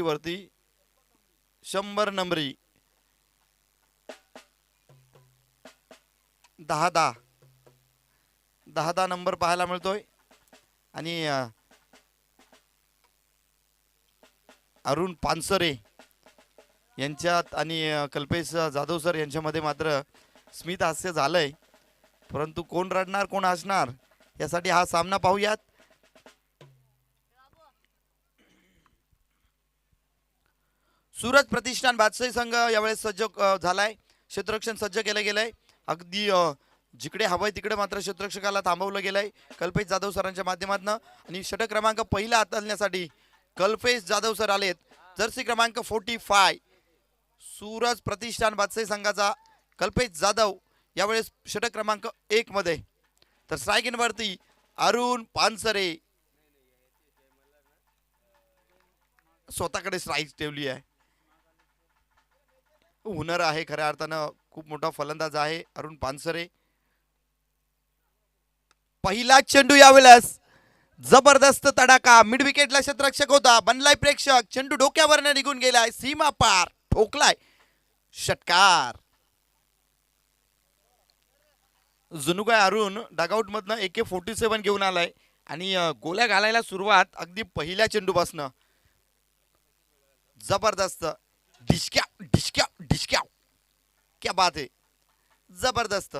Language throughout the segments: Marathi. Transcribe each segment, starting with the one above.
वरती 100 नंबरी 10 नंबर पाहायला मिळतोय आणि अरुण पानसरे यांच्यात आणि कल्पेश जाधव सर यांच्यामध्ये मात्र स्मित हास्य झालंय, परंतु कोण रडणार कोण हसणार यासाठी हा सामना पाहूयात. सूरज प्रतिष्ठान बादशाही संघ यावेळेस सज्ज झालाय. क्षेत्ररक्षण सज्ज केलं गेलंय. अगदी जिकडे हवंय तिकडे मात्र क्षेत्ररक्षकाला थांबवलं गेलंय कल्पेश जाधव सरांच्या माध्यमातून. आणि षटक क्रमांक पहिला हाताळण्यासाठी कल्पेश जाधव सर आलेत. जर्सी क्रमांक 45 सूरज प्रतिष्ठान बादशाही संघाचा कल्पेश जाधव यावेळेस षटक क्रमांक 1 मध्ये. तर स्ट्राईक वरती अरुण पानसरे स्वतःकडे स्ट्राईक ठेवली आहे. हुनर आहे खऱ्या अर्थानं, खूप मोठा फलंदाज आहे अरुण पानसरे. पहिला चेंडू यावेळेस जबरदस्त तडाखा, मिड विकेटला क्षेत्ररक्षक होता, बनलाय प्रेक्षक, चेंडू डोक्यावरनं निघून गेलाय, सीमा पार ठोकलाय, षटकार. जणू काय अरुण डगआउट मधनं AK-47 घेऊन आलाय आणि गोल्या घालायला सुरुवात अगदी पहिल्या चेंडूपासनं. जबरदस्त डिस्क्या डिस्क्या डिस्क्या, क्या बात आहे, जबरदस्त.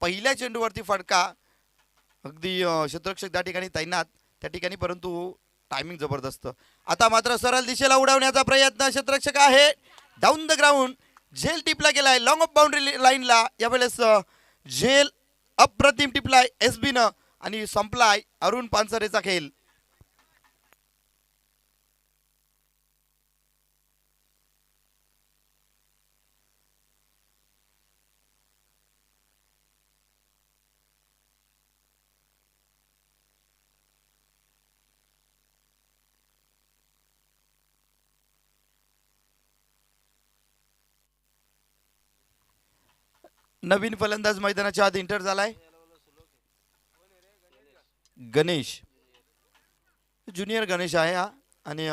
पहिल्या चेंडूवरती फटका, अगदी क्षेत्ररक्षक त्या ठिकाणी तैनात त्या ठिकाणी, परंतु टायमिंग जबरदस्त. आता मात्र सरळ दिशेला उडवण्याचा प्रयत्न क्षेत्ररक्षक आहे, डाऊन द ग्राउंड, झेल टिपला गेलाय लॉंग ऑफ बाउंड्री लाईनला. यावेळेस झेल अप्रतिम टिपलाय SB न आणि संपलाय अरुण पानसरेचा खेळ. नवीन फलंदाज मैदानाच्या आत इंटर झालाय गणेश, ज्युनियर गणेश आहे हा. आणि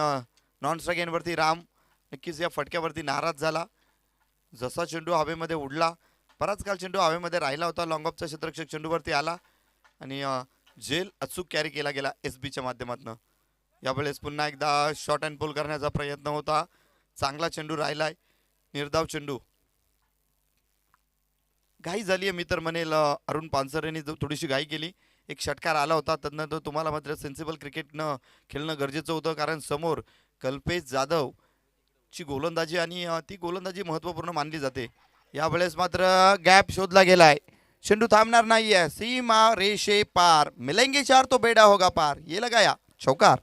नॉन स्ट्राईक एंडवरती राम नक्कीच या फटक्यावरती नाराज झाला. जसा चेंडू हवेमध्ये उडला, बराच काल चेंडू हवेमध्ये राहिला होता, लॉंग ऑफचा क्षेत्ररक्षक चेंडूवरती आला आणि झेल अचूक कॅरी केला गेला SBच्या माध्यमातून. यावेळेस पुन्हा एकदा शॉर्ट अँड पुल करण्याचा प्रयत्न होता, चांगला चेंडू राहिलाय, निर्धाव चेंडू. घाई झाली आहे मी तर म्हणेल, अरुण पानसरेंनी थोडीशी घाई केली. एक षटकार आला होता, त्यानंतर तुम्हाला मात्र सेन्सिबल क्रिकेटनं खेळणं गरजेचं होतं, कारण समोर कल्पेश जाधव ची गोलंदाजी आणि ती गोलंदाजी महत्त्वपूर्ण मानली जाते. यावेळेस मात्र गॅप शोधला गेलाय, चेंडू थांबणार नाहीये, सीमा रेषे पार, मिलेंगे 4 तो बेडा होगा पार, ये लगाया चौकार.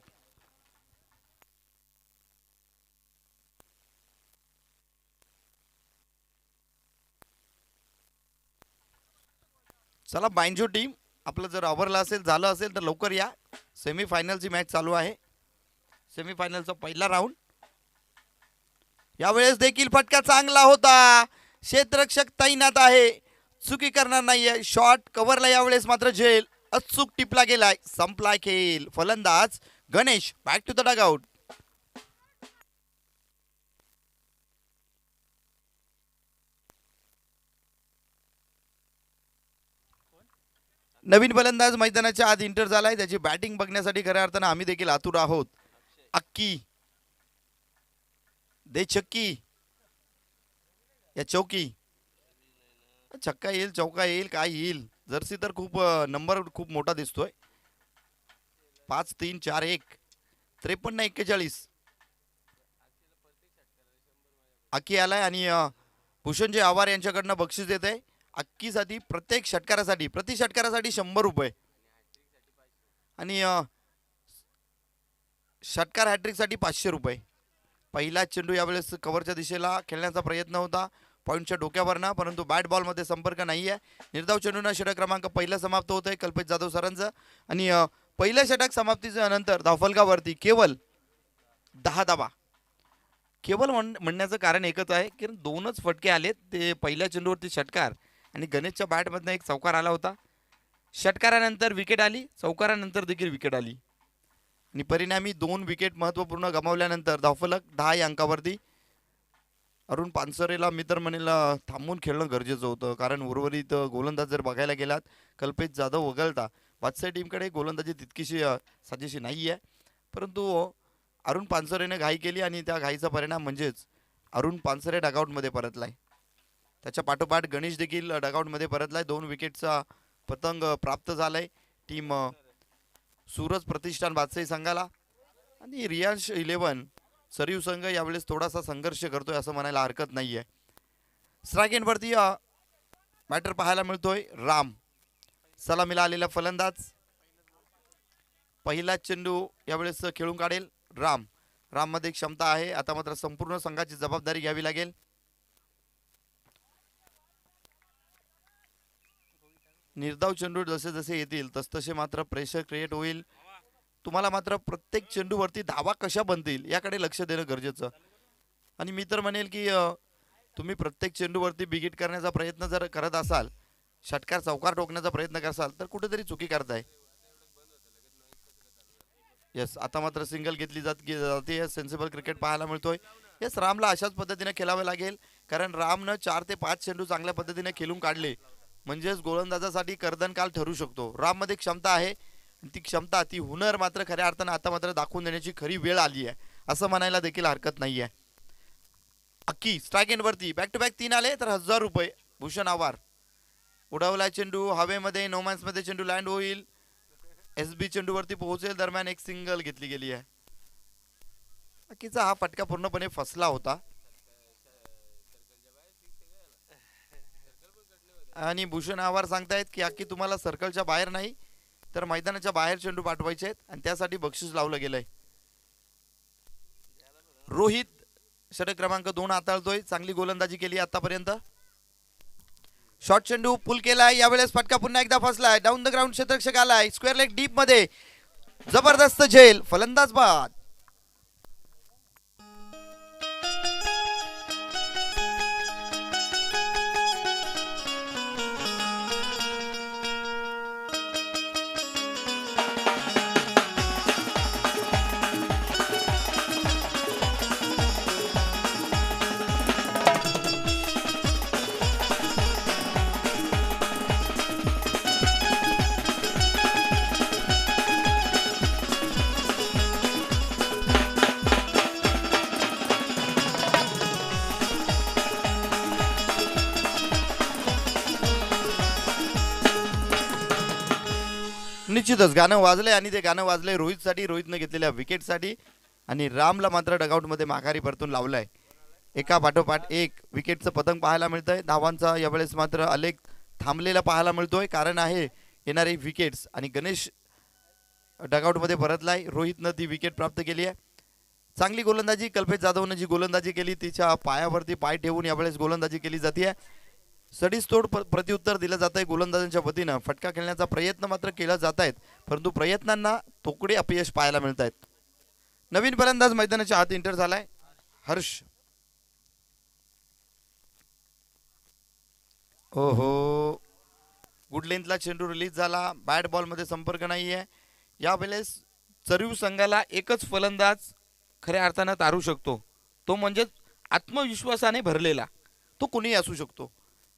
चला बायंजो टीम, आपलं जर आवरलं असेल झालं असेल तर लवकर या. सेमीफायनलची मॅच चालू आहे, सेमीफायनलचा पहिला राऊंड. यावेळेस देखील फटका चांगला होता, क्षेत्ररक्षक तैनात आहे, चुकी करणार नाहीये, शॉट कव्हरला यावेळेस मात्र झेल अचूक टिपला गेलाय, संपलाय खेळ. फलंदाज Ganesh back to the dugout. नवीन फलंदाज मैदानाच्या आत इंटर झालाय, त्याची बॅटिंग बघण्यासाठी खऱ्या अर्थानं आम्ही देखील आतुर आहोत. अक्की दे छक्की या चौकी, छक्का येईल चौका येईल काय येईल, जर्सी तर खूप नंबर खूप मोठा दिसतोय, 5-3-4-1 53-41. अक्की आलाय आणि भूषणजी आवार यांच्याकडनं बक्षीस देत आहे अक्कीसाठी. प्रत्येक षटकारासाठी प्रति षटकारासाठी 100 रुपये आणि षटकार हॅट्रिकसाठी 500 रुपये. पहिला चेंडू यावेळेस कव्हरच्या दिशेला खेळण्याचा प्रयत्न होता पॉईंटच्या डोक्यावरना, परंतु बॅट बॉलमध्ये संपर्क नाही आहे. निर्धाव चेंडूनं षटक क्रमांक पहिला समाप्त होत आहे कल्पेश जाधव सरांचं. आणि पहिल्या षटक समाप्तीच्या नंतर धावफलकावरती केवळ 10 धावा. केवळ म्हणण्याचं कारण एकच आहे की 2च फटके आलेत, ते पहिल्या चेंडूवरती षटकार आणि गणेशच्या बॅटमधनं एक चौकार आला होता. षटकारानंतर विकेट आली, चौकारानंतर देखील विकेट आली. आणि परिणामी 2 विकेट महत्त्वपूर्ण गमावल्यानंतर धावफलक 10 या अंकावरती. अरुण पानसरेला मी तर म्हणेल थांबून खेळणं गरजेचं होतं, कारण उर्वरित गोलंदाज जर बघायला गेलात कल्पेश जाधव वगळता वात्सय टीमकडे गोलंदाजी तितकीशी साजेशी नाही आहे. परंतु अरुण पानसरेने घाई केली आणि त्या घाईचा परिणाम म्हणजेच अरुण पानसरे डगआउटमध्ये परतलाय. त्याच्या पाठोपाठ गणेश देखील डगआउटमध्ये परतलाय. 2 विकेटचा पतंग प्राप्त झालाय टीम सूरज प्रतिष्ठान बादशाही संघाला. आणि रियांश 11 सरयू संघ यावेळेस थोडासा संघर्ष करतोय असं म्हणायला हरकत नाही आहे. स्ट्राईक एंडवरती बॅटर पाहायला मिळतोय राम, सलामीला आलेला फलंदाज. पहिला चेंडू यावेळेस खेळून काढेल राम. राममध्ये क्षमता आहे, आता मात्र संपूर्ण संघाची जबाबदारी घ्यावी लागेल. निर्धाव चेंडू जसे जसे येतील तसतसे मात्र प्रेशर क्रिएट होईल. तुम्हाला मात्र प्रत्येक चेंडूवरती धावा कशा बनतील याकडे लक्ष देणं गरजेचं. आणि मी तर म्हणेल की तुम्ही प्रत्येक चेंडूवरती बिग करण्याचा प्रयत्न जर करत असाल, षटकार चौकार ठोकण्याचा प्रयत्न कराल तर कुठेतरी चुकी करताय. यस, आता मात्र सिंगल घेतली जाते. सेन्सिबल क्रिकेट पाहायला मिळतोय. यस, रामला अशाच पद्धतीने खेळावे लागेल, कारण रामनं 4 ते 5 चेंडू चांगल्या पद्धतीने खेळून काढले म्हणजेच गोलंदाजासाठी कर्दनकाल ठरू शकतो. राममध्ये क्षमता आहे, ती क्षमता ती हुनर मात्र खऱ्या अर्थानं आता मात्र दाखवून देण्याची खरी वेळ आली आहे असं म्हणायला देखील हरकत नाही आहे. अक्की स्ट्राईक एंडवरती बॅक टू बॅक 3 आले तर 1000 रुपये. भूषण आव्हार उडवला चेंडू हवेमध्ये, नोमॅन्समध्ये चेंडू लँड होईल. SB चेंडूवरती पोहोचेल, दरम्यान एक सिंगल घेतली गेली आहे. अक्कीचा हा फटका पूर्णपणे फसला होता आणि भूषण आव्हार सांगतायत की अक्की तुम्हाला सर्कलच्या बाहेर नाही तर मैदानाच्या बाहेर चेंडू पाठवायचे आहेत आणि त्यासाठी बक्षीस लावलं गेलंय. रोहित षटक क्रमांक 2 हाताळतोय, चांगली गोलंदाजी केली आतापर्यंत. शॉर्ट चेंडू पुल केलाय, यावेळेस फटका पुन्हा एकदा फसलाय. डाऊन द ग्राउंड क्षेत्ररक्षक आलाय, स्क्वेअर लेग डीप मध्ये जबरदस्त झेल, फलंदाज बाद. निश्चितच गाणं वाजलंय आणि ते गाणं वाजलंय रोहितसाठी, रोहितने घेतलेल्या विकेटसाठी. आणि रामला मात्र डगआउटमध्ये माघारी परतून लावलाय. एका पाठोपाठ एक विकेटचं पतंग पाहायला मिळतंय. धावांचा यावेळेस मात्र आलेख थांबलेला पाहायला मिळतोय, कारण आहे येणारे विकेट्स. आणि गणेश डगआउटमध्ये परतलाय, रोहितनं ती विकेट प्राप्त केली आहे. चांगली गोलंदाजी कल्पेश जाधवनं जी गोलंदाजी केली तिच्या पायावरती पाय ठेवून यावेळेस गोलंदाजी केली जाते. सडीसतोड प्रत्युत्तर दिलं जात आहे गोलंदाजांच्या वतीनं. फटका खेळण्याचा प्रयत्न मात्र केला जात आहेत, परंतु प्रयत्नांना तोकडे अपयश पाहायला मिळत आहेत. नवीन फलंदाज मैदानाच्या आत एंटर झालाय हर्ष. ओहो, गुड लेंथला चेंडू रिलीज झाला, बॅट बॉलमध्ये संपर्क नाही आहे. यावेळेस चरीव संघाला एकच फलंदाज खऱ्या अर्थानं तारू शकतो, तो म्हणजे आत्मविश्वासाने भरलेला. तो कोणीही असू शकतो,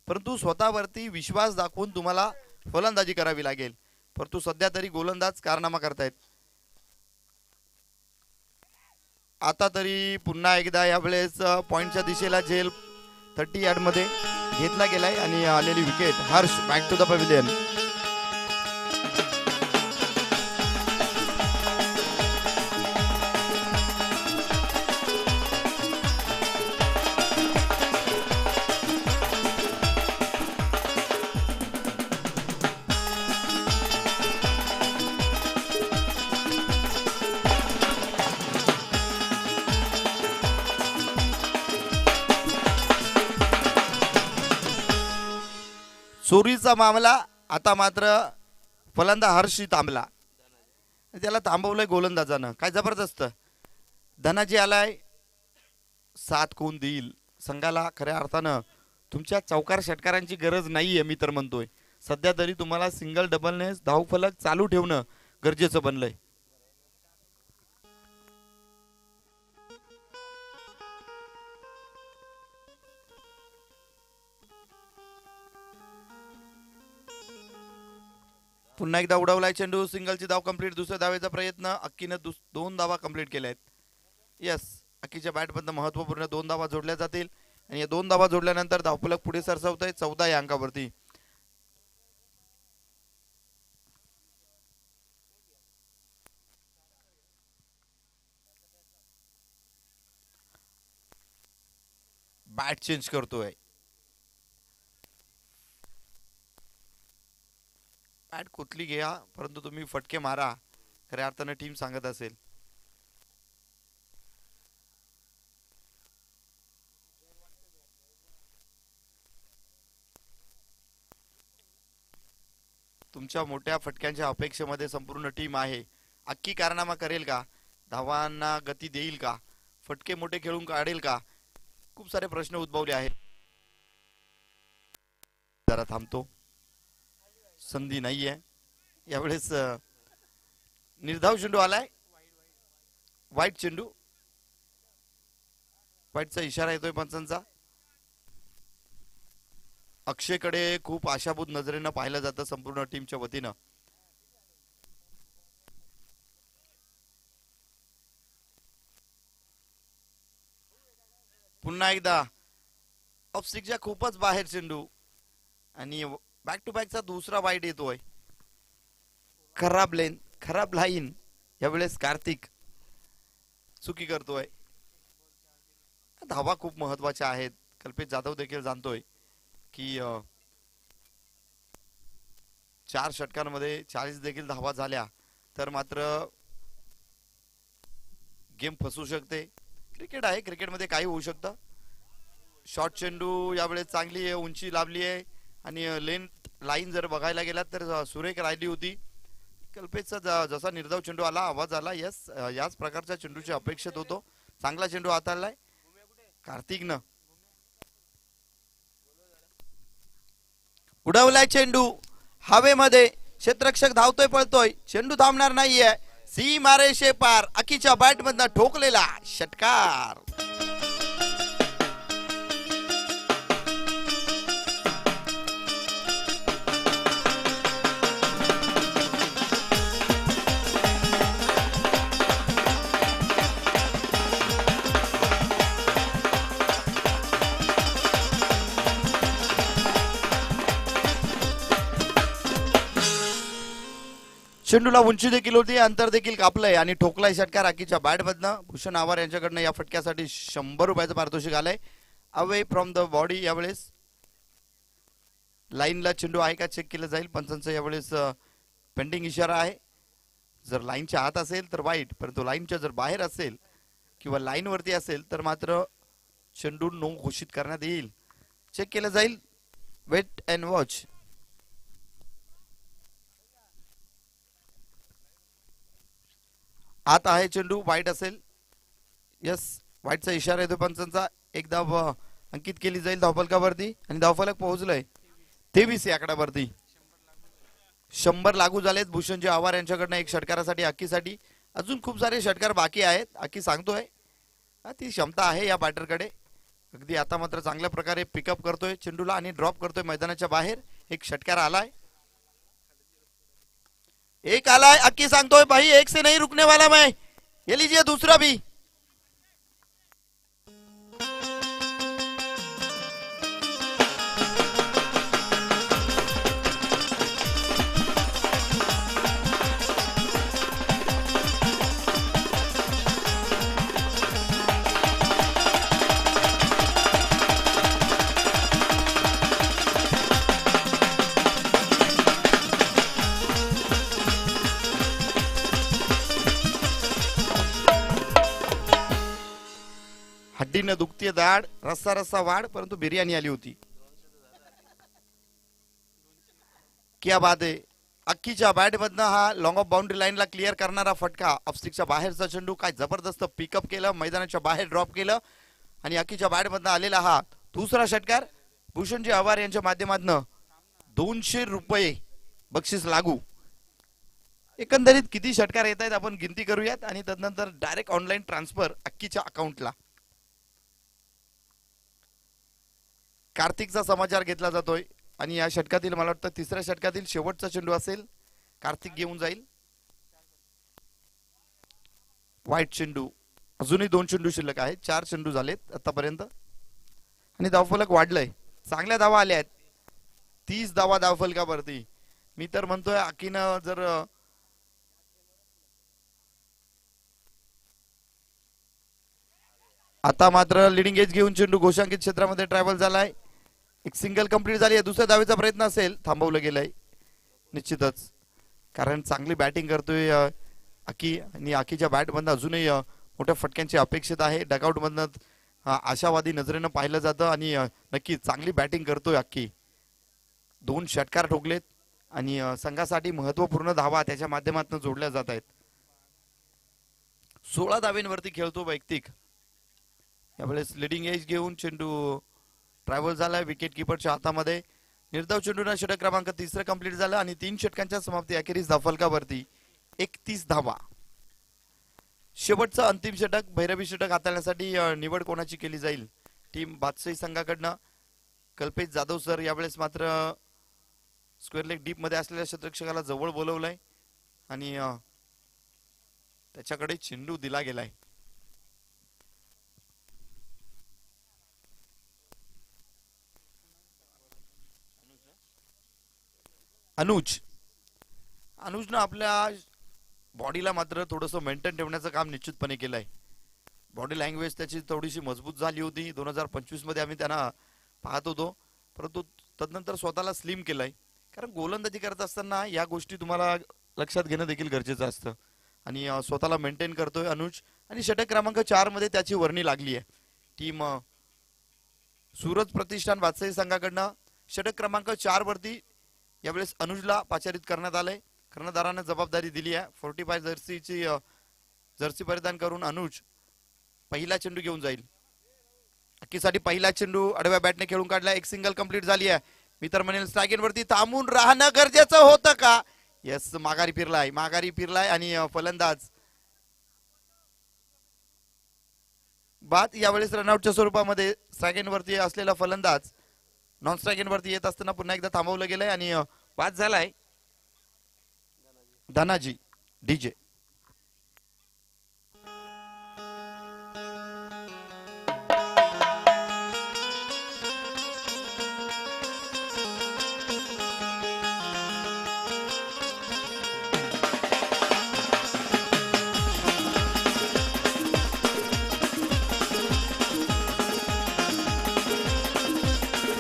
परंतु स्वतःवरती विश्वास दाखवून तुम्हाला फलंदाजी करावी लागेल. परंतु सध्या तरी गोलंदाज कारनामा करतायत. आता तरी पुन्हा एकदा यावेळेस पॉइंटच्या दिशेला झेल 30 यार्डमध्ये घेतला गेलाय आणि आलेली wicket. Harsh back to the pavilion. चोरीचा मामला आता मात्र फलंदाज हर्षी थांबला, त्याला थांबवलंय गोलंदाजानं. काय जबरदस्त धनाजी आलाय. 7 कोण देईल संघाला. खऱ्या अर्थानं तुमच्या चौकार षटकारांची गरज नाहीये, मी तर म्हणतोय. सध्या तरी तुम्हाला सिंगल डबलने धावफलक चालू ठेवणं गरजेचं बनलंय. पुन्हा एकदा उडवलाय चेंडू, सिंगलची धाव कंप्लीट. दुसऱ्या धावेचा प्रयत्न, अक्कीनं 2 धावा कंप्लीट केल्या आहेत. यस, अक्कीच्या बॅटमधनं महत्वपूर्ण 2 धावा जोडल्या जातील आणि या 2 धावा जोडल्यानंतर धावफलक पुढे सरसावत आहे 14 या अंकावरती. बॅट चेंज करतोय. बॅट कुठली घ्या परंतु तुम्ही फटके मारा, खऱ्या अर्थानं टीम सांगत असेल. तुमच्या मोठ्या फटक्यांच्या अपेक्षेमध्ये संपूर्ण टीम आहे. अक्की कारनामा करेल का? धावांना गती देईल का? फटके मोठे खेळून काढेल का? खूप सारे प्रश्न उद्भवले आहेत. जरा थांबतो, संधी नाहीये यावेळेस. निर्धाव चेंडू आलाय, वाईट चेंडू, वाईटचा इशारा येतोय पंचांचा. अक्षयकडे खूप आशाभूत नजरेनं पाहिलं जातं संपूर्ण टीमच्या वतीनं. पुन्हा एकदा ऑफ स्टिकच्या खूपच बाहेर चेंडू आणि बॅक टू बॅकचा दुसरा वाईट येतोय. खराब लेन, खराब लाईन. यावेळेस कार्तिक चुकी करतोय. धावा खूप महत्वाच्या आहेत. कल्पेश जाधव देखील जाणतोय की 4 षटकांमध्ये 40 देखील धावा झाल्या तर मात्र गेम फसू शकते. क्रिकेट आहे, क्रिकेटमध्ये काही होऊ शकतं. शॉर्ट चेंडू यावेळेस चांगली आहे, उंची लाभली आहे आणि लेंथ लाईन जर बघायला गेलात तर सुरेख राहिली होती. कल्पेशचा जसा निर्धाव चेंडू आला, आवाज आला, यस याच प्रकारच्या चेंडूची अपेक्षित होतो. चांगला चेंडू हाताळलाय कार्तिकनं. उडवलाय चेंडू हवेमध्ये, क्षेत्ररक्षक धावतोय पळतोय, चेंडू थांबणार नाहीये. सी मारे शेपार, अकीच्या बॅट मधनं ठोकलेला षटकार. चेंडूला उंची देखील होती, अंतर देखील कापलंय आणि ठोकलाय षटकार अकीच्या बॅट मधनं. भूषण आव्हाड यांच्याकडनं या फटक्यासाठी 100 रुपयाचं पारितोषिक आलंय. Away from the body. यावेळेस लाईनला चेंडू आहे का चेक केलं जाईल. पंचांचा यावेळेस पेंडिंग इशारा आहे. जर लाईनच्या आत असेल तर वाईट, परंतु लाईनच्या जर बाहेर असेल किंवा लाईन वरती असेल तर मात्र चेंडू नो घोषित करण्यात येईल. चेक केलं जाईल. Wait and watch. आत आहे चेंडू, वाईट असेल. यस, वाईटचा इशारा येतो पंचांचा. एक धाव अंकित केली जाईल धावफलकावरती आणि धावफलक पोहोचलंय 23 या आकड्यावरती. 100 लागू झालेत भूषणजी आव्हाड यांच्याकडनं एक षटकारासाठी, अक्कीसाठी. अजून खूप सारे षटकार बाकी आहेत. अक्की सांगतोय ती क्षमता आहे या बॅटरकडे. अगदी आता मात्र चांगल्या प्रकारे पिकअप करतोय चेंडूला आणि ड्रॉप करतोय मैदानाच्या बाहेर. एक षटकार आलाय, एक आलाय. अक्की सांगतोय भाई एक से नहीं रुकने वाला मैं, ये लीजिए दूसरा भी. हड्डीनं दुखतीये दाढ, रस्सा रस्सा वाढ, परंतु बिर्याणी आली होती. क्या बात आहे. अक्कीच्या बॅट मधनं हा लॉंग ऑफ बाउंड्री लाईनला क्लिअर करणारा फटका. ऑफस्टिकच्या बाहेरचा चेंडू काय जबरदस्त पिकअप केलं, मैदानाच्या बाहेर ड्रॉप केलं आणि अक्कीच्या बॅट मधनं आलेला हा दुसरा षटकार. भूषणजी आव्हाड यांच्या माध्यमातून 200 रुपये बक्षीस लागू. एकंदरीत किती षटकार येत आहेत आपण गिनती करूयात आणि तदनंतर डायरेक्ट ऑनलाईन ट्रान्सफर अक्कीच्या अकाउंटला. कार्तिकचा समाचार घेतला जातोय आणि या षटकातील मला वाटतं तिसऱ्या षटकातील शेवटचा चेंडू असेल. कार्तिक घेऊन जाईल. व्हाईट चेंडू, अजूनही 2 चेंडू शिल्लक आहेत. 4 चेंडू झालेत आतापर्यंत आणि धावफलक वाढलंय. चांगल्या धावा आल्या आहेत. 30 धावा धावफलकावरती. मी तर म्हणतोय अकीनं जर आता मात्र लिडिंग एज घेऊन चेंडू घोषांकित क्षेत्रामध्ये ट्रॅव्हल झालाय. एक सिंगल कंप्लीट झाली आहे. दुसऱ्या धावेचा प्रयत्न असेल, थांबवलं गेलंय निश्चितच, कारण चांगली बॅटिंग करतोय अकी आणि अकीच्या बॅटमधनं अजूनही मोठ्या फटक्यांची अपेक्षित आहे. डगआउट मधनं आशावादी नजरेनं पाहिलं जातं आणि नक्की चांगली बॅटिंग करतोय अक्की. 2 षटकार ठोकलेत आणि संघासाठी महत्वपूर्ण धावा त्याच्या माध्यमातून जोडल्या जात आहेत. 16 धावेंवरती खेळतो वैयक्तिक. यावेळेस लिडिंग एज घेऊन चेंडू ट्रॅव्हल झालाय विकेट किपरच्या हातामध्ये. निर्धाव चेंडूनं षटक क्रमांक 3 कंप्लीट झालं आणि 3 षटकांच्या समाप्ती अखेरीस धावफलकावरती 31 धावा. शेवटचं अंतिम षटक, भैरवी षटक हाताळण्यासाठी निवड कोणाची केली जाईल? टीम बादशाही संघाकडनं कल्पेश जाधव सर यावेळेस मात्र स्क्वेअर लेग डीप मध्ये असलेल्या क्षेत्ररक्षकाला जवळ बोलवलंय आणि त्याच्याकडे चेंडू दिला गेलाय. अनुजनं आपल्या बॉडीला मात्र थोडंसं मेंटेन ठेवण्याचं काम निश्चितपणे केलंय. बॉडी लँग्वेज त्याची थोडीशी मजबूत झाली होती. 2025 मध्ये आम्ही त्यांना पाहत होतो, परंतु तदनंतर स्वतःला स्लिम केलंय. कारण गोलंदाजी करत असताना या गोष्टी तुम्हाला लक्षात घेणं देखील गरजेचं असतं आणि स्वतःला मेंटेन करतोय अनुज आणि षटक क्रमांक 4 मध्ये त्याची वर्णी लागली आहे. टीम सूरज प्रतिष्ठान बादशाही संघाकडनं षटक क्रमांक 4 वरती यावेळेस अनुजला पाचारित करण्यात आलंय. कर्णधाराने जबाबदारी दिली आहे. 45 जर्सीची जर्सी परिधान करून अनुज पहिला चेंडू घेऊन जाईल. अक्कीसाठी पहिला चेंडू आडव्या बॅटने खेळून काढला. एक सिंगल कंप्लीट झाली आहे. मी तर म्हणेल स्ट्राईक वरती थांबून राहणं गरजेचं होतं का? यस, माघारी फिरलाय आणि फलंदाज बाद. यावेळेस रनआउटच्या स्वरूपामध्ये स्ट्राईक वरती असलेला फलंदाज नॉन स्ट्राईक वरती येत असताना पुन्हा एकदा थांबवलं गेलंय आणि बाद झालाय धनाजी डीजे.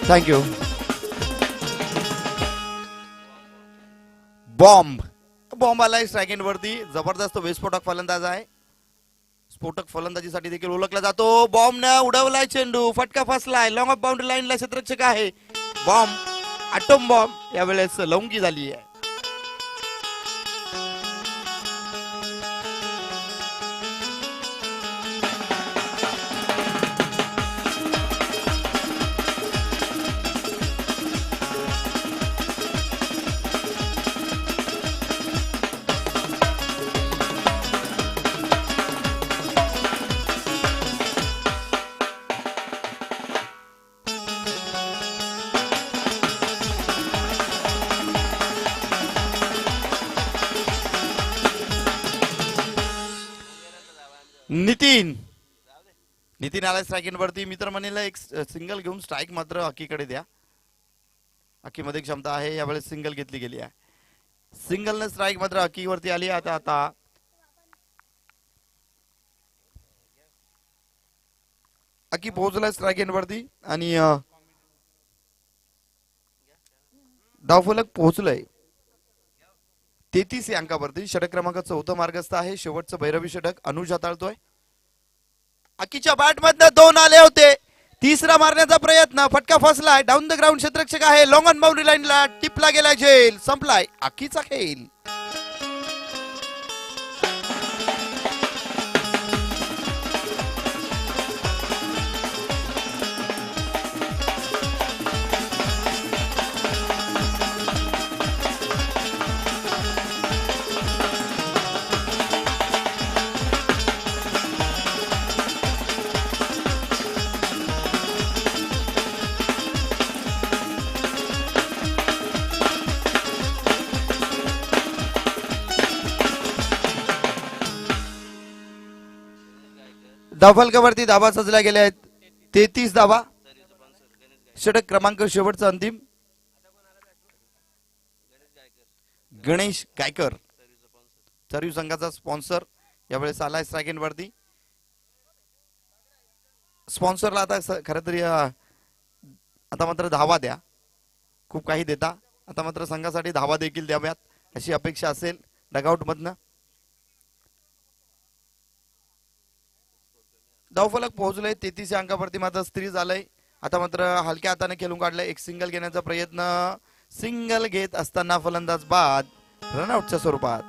थँक्यू. बॉम्ब आलाय स्ट्राईक वरती. जबरदस्त विस्फोटक फलंदाज आहे. स्फोटक फलंदाजीसाठी देखील ओळखला जातो. बॉम्बने उडवलाय चेंडू, फटका फसलाय. लॉंग ऑफ बाउंड्री लाईनला क्षेत्ररक्षक आहे. बॉम्ब, अटोम बॉम्ब यावेळेस लवंगी झाली आहे. नितीन आला स्ट्राईक वरती. मित्र म्हणेल एक सिंगल घेऊन स्ट्राईक मात्र अकीकडे द्या. अकीमध्ये क्षमता आहे. यावेळेस सिंगल घेतली गेली आहे. सिंगल ने स्ट्राईक मात्र अकीवरती आली. आता अकी पोहोचलाय स्ट्राईक वरती आणि धावफलक पोहोचलंय 33 या अंकावरती. षटक क्रमांक 4 मार्गस्थ आहे. शेवटचं भैरवी षटक अनुज हाताळतोय. अकीच्या बॅट मधनं 2 आले होते. तिसरा मारण्याचा प्रयत्न, फटका फसलाय. डाऊन द ग्राउंड क्षेत्ररक्षक आहे. लॉंग ऑन बाउंड्री लाईनला टिपला गेलाय. झेल संपलाय अकीचा खेळ. धावफलकावरती धावा सजल्या गेल्या आहेत 33 धावा. षटक क्रमांक शेवटचा अंतिम. गणेश गायकर चरयू संघाचा स्पॉन्सर यावेळेस आलाय स्ट्राईक वरती. स्पॉन्सरला आता खरं तरी आता मात्र धावा द्या, खूप काही देता, आता मात्र संघासाठी धावा देखील द्याव्यात अशी अपेक्षा असेल डगआउट मधनं. धावफलक पोहोचलंय 33 अंकावरती मात्र स्थिर झालंय. आता मात्र हलक्या हाताने खेळून काढलंय. एक सिंगल घेण्याचा प्रयत्न, सिंगल घेत असताना फलंदाज बाद रनआउटच्या स्वरूपात.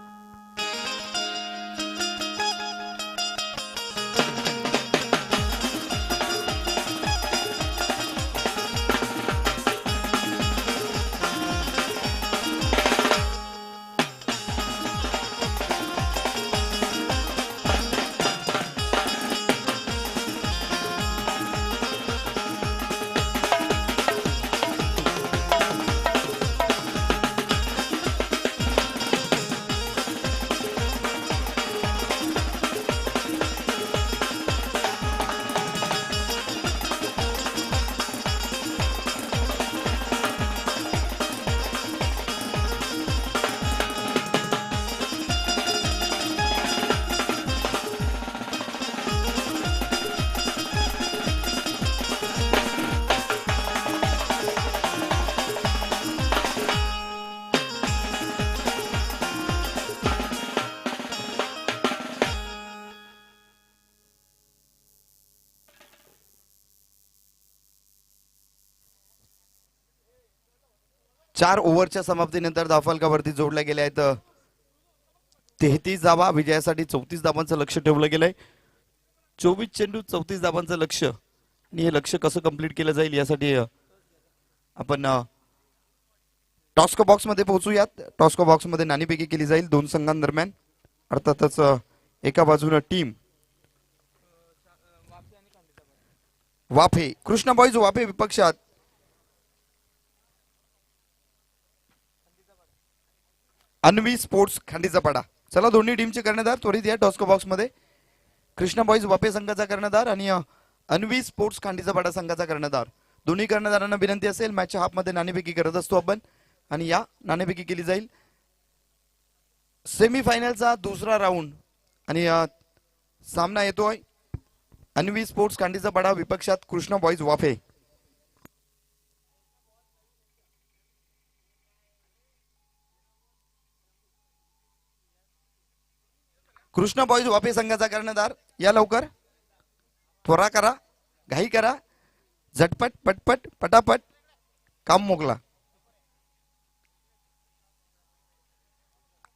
चार ओव्हरच्या समाप्तीनंतर धावफलकावरती जोडल्या गेल्या आहेत 33 धावा. विजयासाठी 34 धावांचं लक्ष ठेवलं गेलंय. 24 चेंडू 34 धावांचं लक्ष, आणि हे लक्ष कसं कंप्लीट केलं जाईल यासाठी आपण टॉस्को बॉक्स मध्ये पोहोचूयात. टॉस्को बॉक्स मध्ये नाणेफेकी केली जाईल दोन संघांदरम्यान. अर्थातच एका बाजूने टीम वाफे, कृष्णा बॉईज वाफे विपक्षात अन्वी स्पोर्ट्स खांडीचा पाडा. चला दोन्ही टीमचे कर्णधार त्वरित या टॉस्को बॉक्स मध्ये. कृष्णा बॉईज वाफे संघाचा कर्णधार आणि अन्वी स्पोर्ट्स खांडीचा पाडा संघाचा कर्णधार. दोन्ही कर्णधारांना विनंती असेल, मॅचच्या हाफ मध्ये नाणेफेकी करत असतो आपण, आणि या नाणेफेकी केली जाईल सेमीफायनलचा दुसरा राऊंड. आणि सामना येतोय अन्वी स्पोर्ट्स खांडीचा पाडा विपक्षात कृष्णा बॉईज वाफे. कृष्णा बॉईज वाफे संघाचा कर्णधार, या लवकर, त्वरा करा, घाई करा, झटपट पटपट पटापट, काम मोकला.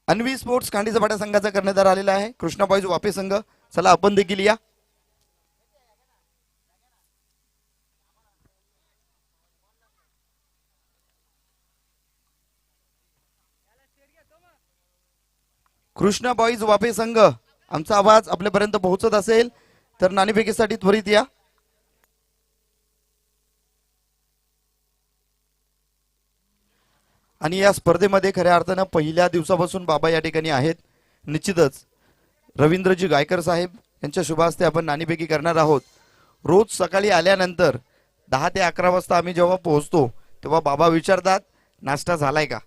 अन्वी स्पोर्ट्स खांडीचा पाडा संघाचा कर्णधार आलेला आहे कृष्णा बॉईज वाफे संघ. चला आपण देखील या. कृष्णा बॉईज वाफे संघ, आमचा आवाज आपल्यापर्यंत पोहोचत असेल तर नाणेफेकीसाठी त्वरित या. आणि या स्पर्धेमध्ये खऱ्या अर्थानं पहिल्या दिवसापासून बाबा या ठिकाणी आहेत. निश्चितच रवींद्रजी गायकर साहेब यांच्या शुभ हस्ते आपण नाणेफेकी करणार आहोत. रोज सकाळी आल्यानंतर 10 ते 11 वाजता आम्ही जेव्हा पोहोचतो तेव्हा बाबा विचारतात नाश्ता झालाय का.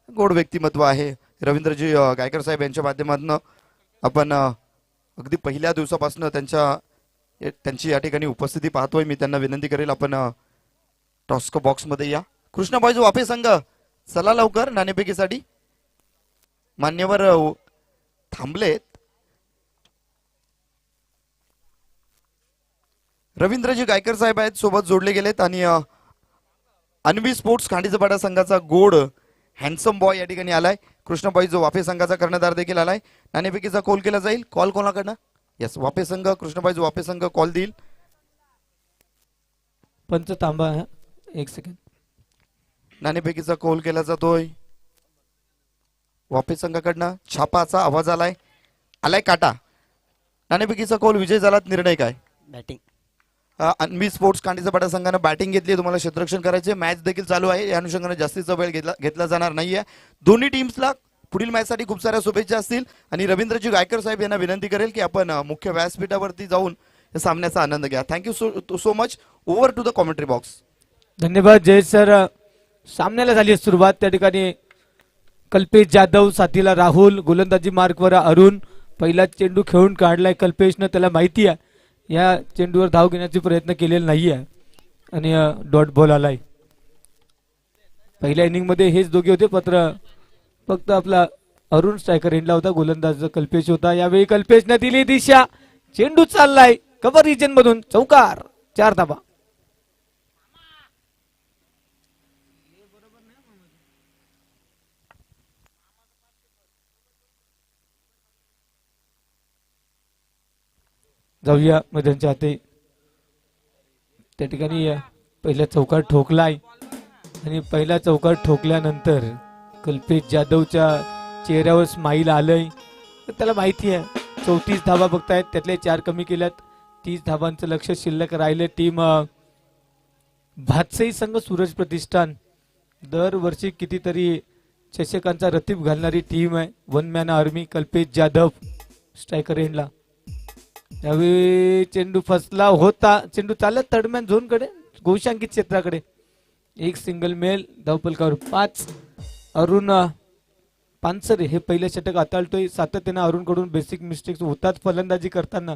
गोड व्यक्तिमत्व आहे रवींद्रजी गायकर साहेब यांच्या माध्यमातून आपण अगदी पहिल्या दिवसापासून त्यांची या ठिकाणी उपस्थिती पाहतोय. मी त्यांना विनंती करेल आपण टॉस्को बॉक्स मध्ये या. कृष्णा बॉईज वाफे संघ, चला लवकर नाणेफेकीसाठी. मान्यवर थांबलेत. रवींद्रजी गायकर साहेब आहेत सोबत जोडले गेलेत. आणि अन्वी स्पोर्ट्स खांडीचा पाडा संघाचा गोड हँडसम बॉय या ठिकाणी आलाय. कृष्णा बॉईज वाफे संघाचा कर्णधार देखील आलाय. नाणेफेकीचा कॉल केला जाईल. कॉल कोणाकडनं? यस, वाफे संघ, कृष्णा बॉईज वाफे संघ कॉल देईल. पंच थांबा एक सेकंड. नाणेफेकीचा कॉल केला जातोय वाफे संघाकडनं. छापाचा आवाज आलाय, काटा. नाणेफेकीचा कॉल विजय झाला. निर्णय काय? बॅटिंग. अन्वी स्पोर्ट्स खांडीचा पाडा संघानं बॅटिंग घेतली. तुम्हाला क्षेत्ररक्षण करायचे. मॅच देखील चालू आहे, या अनुषंगाने जास्तीचा वेळ घेतला जाणार नाहीये. दोन्ही टीम्सला पुढील मॅचसाठी खूप साऱ्या शुभेच्छा असतील आणि रवींद्रजी गायकर साहेब यांना विनंती करेल की आपण मुख्य व्यासपीठावरती जाऊन या सामन्याचा आनंद घ्या. Thank you so much. Over to the commentary box. धन्यवाद जय सर. सामन्याला झाली आहे सुरुवात. त्या ठिकाणी कल्पेश जाधव, साथीला राहुल, गोलंदाजी मार्कवर अरुण. पहिला चेंडू खेळून काढलाय कल्पेशनं. त्याला माहिती आहे या चेंडूवर धाव घेण्याचे प्रयत्न केलेला नाही आहे आणि डॉट बॉल आलाय. पहिल्या इनिंग मध्ये हेच दोघे होते, फक्त आपला अरुण स्ट्रायकर एंडला होता, गोलंदाज कल्पेश होता. यावेळी कल्पेशने दिली दिशा, चेंडू चाललाय कव्हर रिजन मधून, चौकार, 4 धाबा. जाऊया मैदानच्या हाते. त्या ठिकाणी पहिला चौकार ठोकलाय आणि पहिला चौकार ठोकल्यानंतर कल्पेश जाधवच्या चेहऱ्यावर स्माईल आलंय. त्याला माहिती आहे 34 धाबा बघतायत, त्यातले 4 कमी केल्यात, 30 धाबांचं लक्ष शिल्लक राहिले. टीम भातसई संघ सूरज प्रतिष्ठान दरवर्षी कितीतरी चषकांचा रतीब घालणारी टीम आहे. 1 man army. Kalpesh Jadhav striker एंडला. यावेळी चेंडू फसला होता, चेंडू चालत थर्डमॅन झोन कडे, घोषांकित क्षेत्राकडे. एक सिंगल मेल, धावफलकावर 5. अरुण पानसरे हे पहिलं षटक हाताळतोय. सातत्यानं अरुण कडून बेसिक मिस्टेक्स होतात फलंदाजी करताना,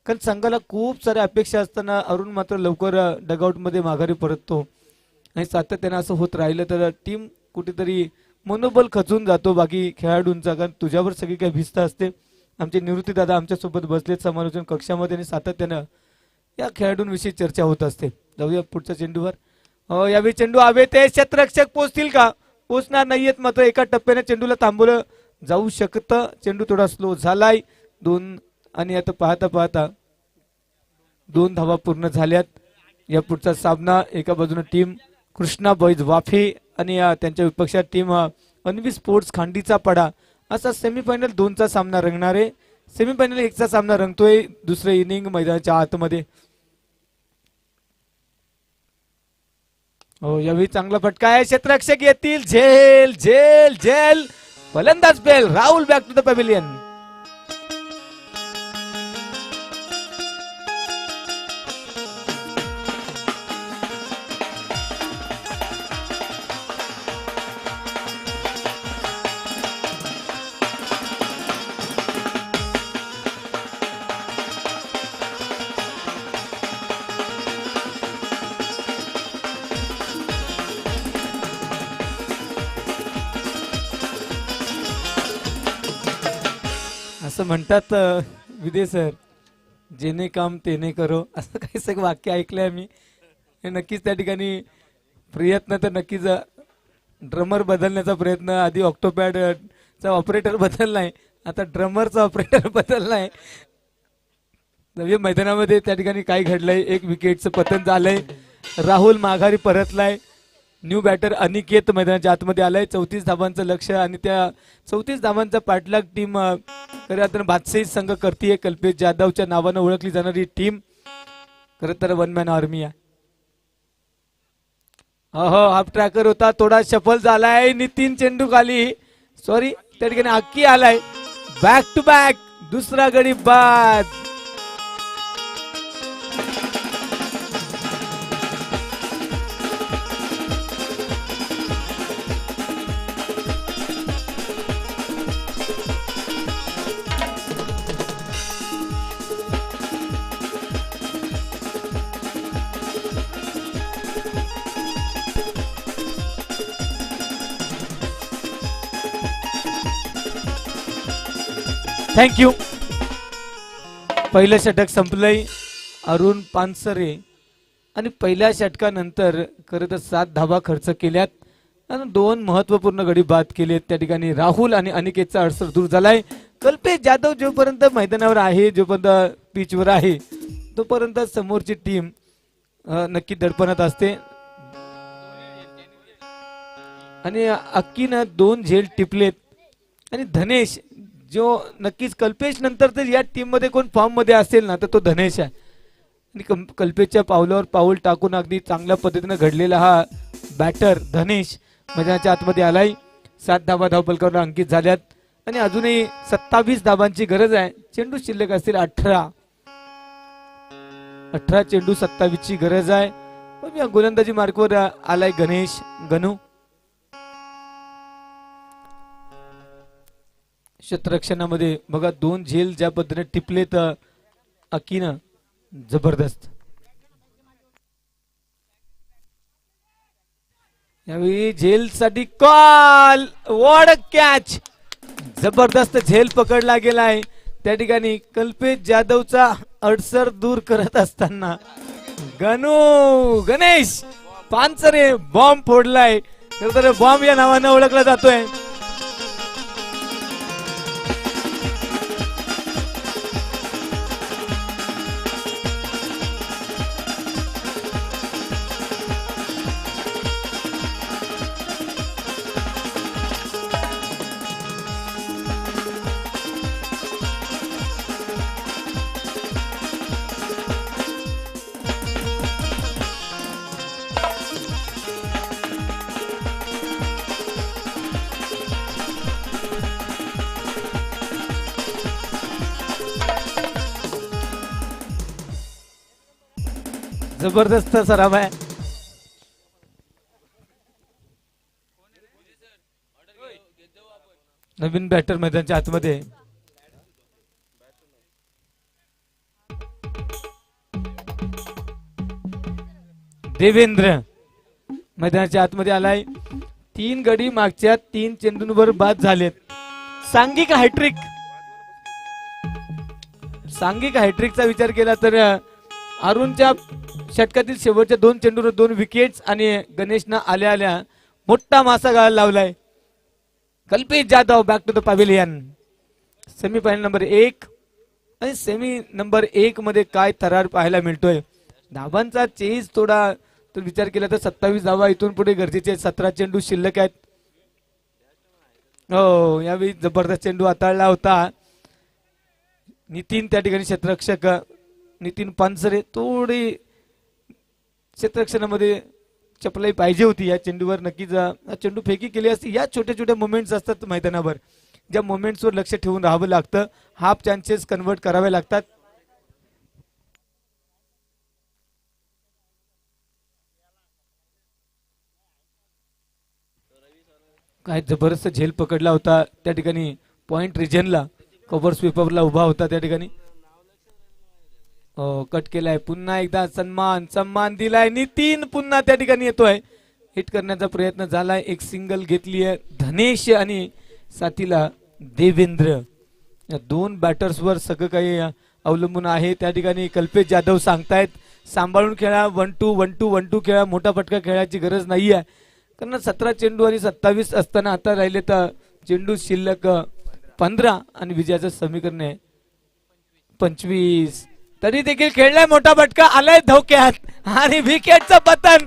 कारण संघाला खूप साऱ्या अपेक्षा असताना अरुण मात्र लवकर डगआउट मध्ये माघारी परततो आणि सातत्यानं असं होत राहिलं तर टीम कुठेतरी मनोबल खचून जातो बाकी खेळाडूंचा, कारण तुझ्यावर सगळी काही भिस्त असते. आमचे निवृत्ती दादा आमच्यासोबत बसलेत समालोचन कक्षामध्ये आणि सातत्यानं या खेळाडूंविषयी चर्चा होत असते. जाऊया पुढच्या चेंडूवर. यावेळी चेंडू हवे ते क्षेत्ररक्षक पोहोचतील का? पोहोचणार नाहीयेत, मात्र एका टप्प्याने चेंडूला थांबवलं जाऊ शकतं. चेंडू थोडा स्लो झालाय. 2 आणि आता पाहता 2 धावा पूर्ण झाल्यात. या पुढचा सामना एका बाजूने टीम कृष्णा बॉईज वाफे आणि त्यांच्या विपक्षात टीम अन्वी स्पोर्ट्स खांडीचा पडा, असा सेमीफायनल 2चा सामना रंगणार आहे. सेमीफायनल 1चा सामना रंगतोय दुसरे इनिंग मैदानाच्या आतमध्ये. हो, यावेळी चांगला फटका आहे. क्षेत्ररक्षक येतील. झेल झेल झेल, फलंदाज बेल. Rahul back to the pavilion. असं म्हणतात विदे सर, जेने काम तेने करो, असं काही सगळं वाक्य ऐकलंय मी. हे नक्कीच त्या ठिकाणी प्रयत्न तर नक्कीच ड्रमर बदलण्याचा प्रयत्न, आधी ऑक्टोपॅडचा ऑपरेटर बदललाय, आता ड्रमरचा ऑपरेटर बदललाय. नवीन मैदानामध्ये त्या ठिकाणी काय घडलंय, 1 विकेटचं पतन झालंय. राहुल माघारी परतलाय. न्यू बॅटर अनिकेत मैदानाच्या आतमध्ये आलाय. 34 धाबांचं लक्ष आणि त्या 34 धाबांचा पाठलाग टीम खरं तर भातसई संघ करतीये. कल्पेश जाधवच्या नावानं ओळखली जाणारी टीम खरं तर 1 मॅन आर्मी आहे. हाफ ट्रॅकर होता, थोडा शफल झालाय. नितीन चेंडू खाली, सॉरी त्या ठिकाणी अक्की आलाय. बॅक टू बॅक दुसरा गडी बाद. थँक्यू. पहिलं षटक संपलंय. अरुण पानसरे आणि पहिल्या षटकानंतर खरं तर 7 धाबा खर्च केल्यात आणि 2 महत्वपूर्ण गडी बाद केलेत. त्या ठिकाणी राहुल आणि अनिकेतचा अडसर दूर झालाय. कल्पेश जाधव जोपर्यंत मैदानावर आहे, जोपर्यंत पिचवर आहे, तोपर्यंत समोरची टीम नक्की दडपणात असते आणि अक्कीनं 2 झेल टिपलेत आणि धनेश जो नक्कीच कल्पेश नंतर तर या टीम मध्ये कोण फॉर्म मध्ये असेल ना तर तो धनेश आहे. आणि कल्पेशच्या पावलावर पाऊल टाकून अगदी चांगल्या पद्धतीने घडलेला हा बॅटर धनेश मैदानाच्या आतमध्ये आलाय. 7 धाबा धावपलकावर अंकित झाल्यात आणि अजूनही 27 धाबांची गरज आहे. चेंडू शिल्लक असतील 18 चेंडू 27 ची गरज आहे. पण या गोलंदाजी मार्कवर आलाय गणेश गणू. क्षेत्ररक्षणामध्ये बघा 2 झेल ज्या पद्धतीने टिपलेत अकीनं, जबरदस्त. यावेळी झेल साठी कॉल, वॉट कॅच, जबरदस्त झेल पकडला गेलाय. त्या ठिकाणी कल्पेश जाधवचा अडसर दूर करत असताना गणेश पानसरे बॉम्ब फोडलाय. खरं बॉम्ब या नावानं ओळखला जातोय. जबरदस्त सराव आहे. नवीन बॅटर मैदानाच्या आतमध्ये देवेंद्र मैदानाच्या आतमध्ये आलाय. 3 गडी मागच्या 3 चेंडूंवर बाद झालेत. सांघिक हॅट्रिकचा विचार केला तर अरुणच्या षटकातील शेवटच्या 2 चेंडूवर 2 विकेट्स आणि गणेशनं आल्या मोठा मासा गाळा लावलाय. Kalpesh Jadhav back to the pavilion. Semi final number 1 आणि सेमी नंबर 1 मध्ये काय थरार पाहायला मिळतोय. धावांचा चेज थोडा तर विचार केला तर 27 धावा इथून पुढे गरजेचे. 17 चेंडू शिल्लक आहेत. हो, यावेळी जबरदस्त चेंडू हाताळला होता. नितीन त्या ठिकाणी क्षेत्ररक्षक नितीन पानसरे थोडी क्षेत्ररक्षणामध्ये चपलाई पाहिजे होती. या चेंडूवर नक्कीच चेंडू फेकी केली असती. या छोट्या छोट्या मोमेंट्स असतात मैदानावर, ज्या मोमेंट्सवर लक्ष ठेवून राहावं लागतं. हाफ चान्सेस कन्वर्ट करावे लागतात. काय जबरदस्त झेल पकडला होता त्या ठिकाणी. पॉइंट रिजनला कव्हर स्वीपरला उभा होता त्या ठिकाणी. कट केलाय. पुन्हा एकदा सन्मान दिलाय. नितीन पुन्हा त्या ठिकाणी येतोय. हिट करण्याचा प्रयत्न झालाय. एक सिंगल घेतली आहे. धनेश आणि साथीला देवेंद्र या 2 बॅटर्सवर सगळं काही अवलंबून आहे. त्या ठिकाणी कल्पेश जाधव सांगतायत सांभाळून खेळा, 1-2 खेळा, मोठा फटका खेळायची गरज नाही आहे. कारण 17 चेंडू आणि 27 असताना आता राहिले तर चेंडू शिल्लक 15 आणि विजयाचं समीकरण आहे 25. तरी देखील खेळलाय. मोठा फटका आलाय धोक्यात आणि विकेटचं पतन.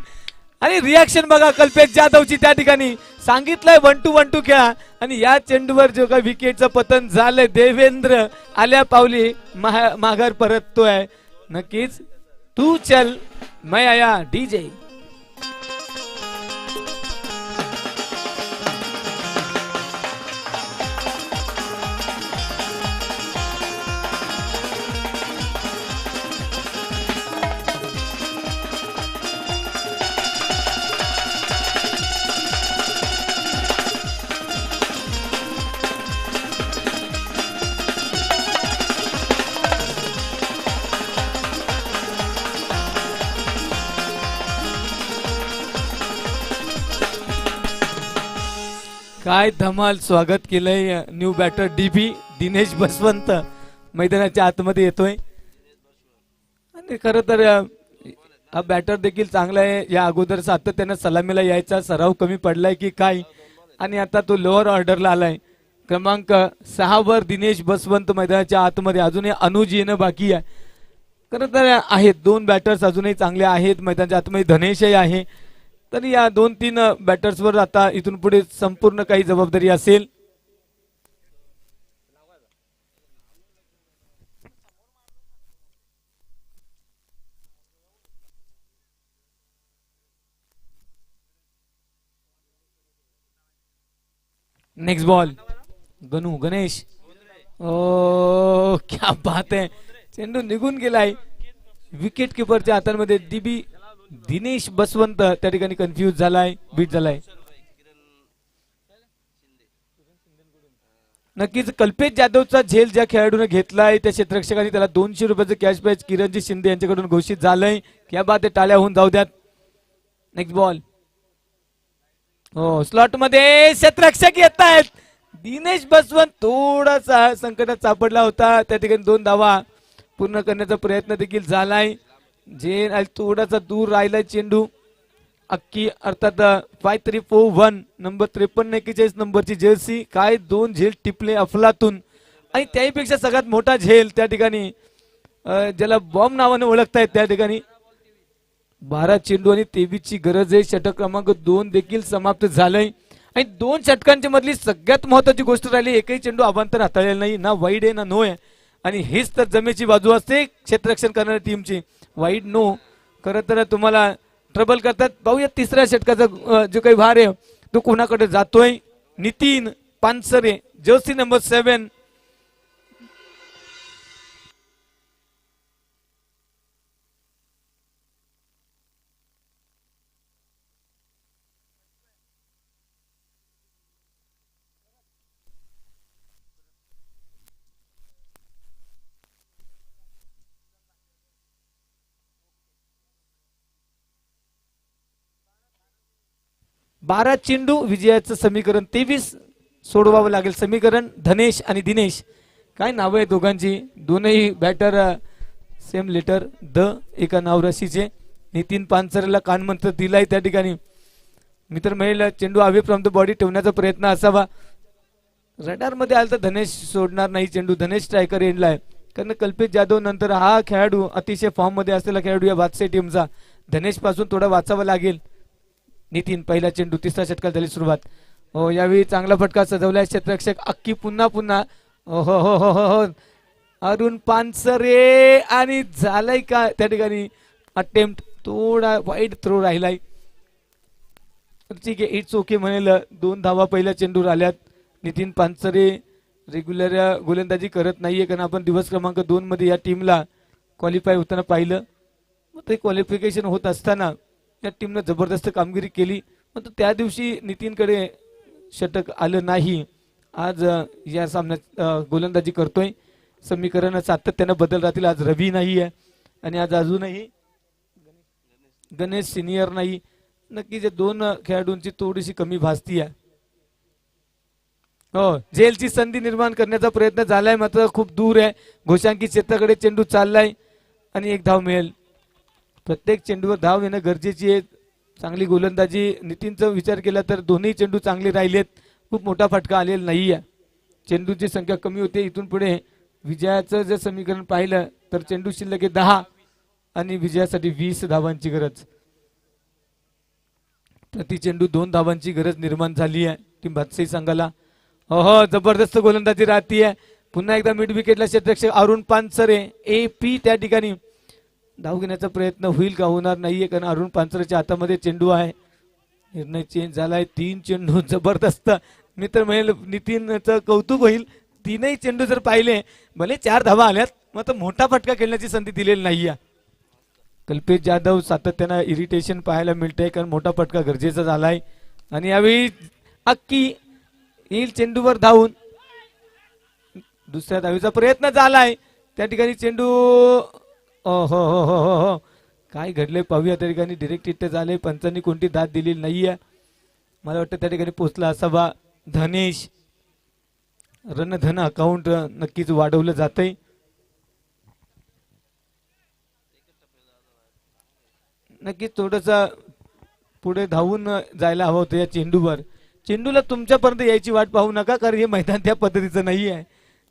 आणि रिॲक्शन बघा कल्पेश जाधवची. त्या ठिकाणी सांगितलंय 1-2 खेळा आणि या चेंडूवर जो काही विकेटचं पतन झालंय. देवेंद्र आल्या पावली माघार परततोय. नक्कीच तू चल मैं आया डीजे. काय धमाल स्वागत केलंय. New batter DB Dinesh Baswant मैदानाच्या आतमध्ये येतोय. आणि खरं तर हा बॅटर देखील चांगला आहे. या अगोदर सातत्यानं सलामीला यायचा, सराव कमी पडलाय की काय आणि आता तो लोअर ऑर्डरला आलाय. क्रमांक 6 वर दिनेश बसवंत मैदानाच्या आतमध्ये. अजूनही अनुज येणं बाकी आहे. खरं तर आहेत 2 बॅटर्स अजूनही चांगले आहेत मैदानाच्या आतमध्ये. धनेशही आहे. तर या 2-3 बॅटर्सवर आता इथून पुढे संपूर्ण काही जबाबदारी असेल. Next ball Ganu Ganesh. ओ क्या बात आहे, चेंडू निघून गेलाय. विकेट किपरच्या हातांमध्ये डीबी दिनेश बसवंत त्या ठिकाणी कन्फ्यूज झालाय, बीट झालाय. नक्कीच कल्पेश जाधवचा झेल ज्या खेळाडूने घेतलाय त्या क्षेत्ररक्षकांनी त्याला 200 रुपयाचं कॅश प्राइज किरणजी शिंदे यांच्याकडून घोषित झालंय. क्या बात आहे, टाळ्या होऊन जाऊ द्यात. Next ball. हो स्लॉट मध्ये क्षेत्ररक्षक येत आहेत. दिनेश बसवंत थोडासा संकटात सापडला होता, त्या ठिकाणी 2 धावा पूर्ण करण्याचा प्रयत्न देखील झालाय. जे थोडासा दूर राहिलाय चेंडू. अक्की अर्थात 5341 नंबर 5341 नंबरची जर्सी. काय 2 झेल टिपले अफलातून. आणि त्याहीपेक्षा सगळ्यात मोठा झेल त्या ठिकाणी ज्याला बॉम्ब नावाने ओळखतायत त्या ठिकाणी 12 चेंडू आणि 23 ची गरज आहे. षटक क्रमांक 2 देखील समाप्त झालंय. आणि 2 षटकांच्या मधली सगळ्यात महत्वाची गोष्ट राहिली, एकही चेंडू अभांतर हाताळलेला नाही, ना वाईड आहे ना नो आहे. आणि हेच तर जमेची बाजू असते क्षेत्ररक्षण करणाऱ्या टीमची. वाईड नो खरं तर तुम्हाला ट्रबल करतात. पाहूया तिसऱ्या षटकाचा जो काही भार आहे तो कोणाकडे जातोय. Nitin Pansare Jersey number 7. बारा चेंडू विजयाचं समीकरण 23 सोडवावं लागेल. समीकरण धनेश आणि दिनेश काय नाव आहे दोघांची. दोनही बॅटर सेम लेटर द एका नाव राशीचे. नितीन पानसरेला कानमंत्र दिलाय त्या ठिकाणी. मित्र म्हणेल चेंडू हवे फ्रॉम द बॉडी ठेवण्याचा प्रयत्न असावा. रडार मध्ये आलं तर धनेश सोडणार नाही चेंडू. धनेश स्ट्रायकर एंडला आहे, कारण कल्पेश जाधव नंतर हा खेळाडू अतिशय फॉर्म मध्ये असलेला खेळाडू या बादशाह टीमचा. धनेश पासून थोडा वाचावा लागेल. नितीन पहिला चेंडू. तिसऱ्या षटकात झाली सुरुवात. हो यावेळी चांगला फटका सजवलाय क्षेत्ररक्षक अक्की. पुन्हा पुन्हा हो हो हो हो हो अरुण पानसरे. आणि झालंय का त्या ठिकाणी अटेम्प्ट. थोडा वाईड थ्रो राहिलाय. ठीक आहे इट्स ओके म्हणेल. 2 धावा पहिल्या चेंडूवर आल्यात. नितीन पानसरे रेग्युलर गोलंदाजी करत नाहीये, कारण आपण दिवस क्रमांक 2 मध्ये या टीमला क्वालिफाय होताना पाहिलं. मग ते क्वालिफिकेशन होत असताना या टीमनं जबरदस्त कामगिरी केली. पण त्या दिवशी नितीनकडे षटक आलं नाही. आज या सामन्यात गोलंदाजी करतोय. समीकरण सातत्यानं बदल राहतील. आज रवी नाही आहे आणि आज अजूनही गणेश सिनियर नाही. नक्कीच 2 खेळाडूंची थोडीशी कमी भासती आहे. हो झेलची संधी निर्माण करण्याचा प्रयत्न झालाय, मात्र खूप दूर आहे. घोषांकी क्षेत्राकडे चेंडू चाललाय आणि 1 धाव मिळेल. प्रत्येक चेंडूवर धाव येणं गरजेची आहे. चांगली गोलंदाजी नितीनचा विचार केला तर दोन्ही चेंडू चांगले राहिलेत. खूप मोठा फटका आलेला नाही आहे. चेंडूची संख्या कमी होते. इथून पुढे विजयाचं जर समीकरण पाहिलं तर चेंडू शिल्लक 10 आणि विजयासाठी 20 धावांची गरज. प्रति चेंडू 2 धावांची गरज निर्माण झाली आहे टीम बादशाही संघाला. हो जबरदस्त गोलंदाजी राहतीये. पुन्हा एकदा मिड विकेटला क्षेत्ररक्षक अरुण पानसरे AP त्या ठिकाणी धाव घेण्याचा प्रयत्न होईल का, होणार नाहीये, कारण अरुण पानसरेच्या हातामध्ये चेंडू आहे. निर्णय चेंज झालाय. 3 चेंडू जबरदस्त. मित्र म्हणेल नितीनचं कौतुक होईल. 3ही चेंडू जर पाहिले भले 4 धावा आल्यात, मात्र मोठा फटका खेळण्याची संधी दिलेली नाहीये. कल्पेश जाधव सातत्यानं इरिटेशन पाहायला मिळतंय, कारण मोठा फटका गरजेचा झालाय. आणि यावेळी अक्की येईल चेंडूवर धावून. दुसऱ्या धावीचा प्रयत्न झालाय त्या ठिकाणी. चेंडू हो हो हो हो हो काय घडले पाहूया. त्या ठिकाणी डिरेक्ट हिट झाले. पंचांनी कोणती दाद दिलेली नाहीये. मला वाटतं त्या ठिकाणी पोहोचला असावा धनेश. रणधन अकाउंट नक्कीच वाढवलं जातंय. नक्कीच थोडस पुढे धावून जायला हवं होतं या चेंडूवर. चेंडूला तुमच्यापर्यंत यायची वाट पाहू नका, कारण हे मैदान त्या पद्धतीचं नाही आहे.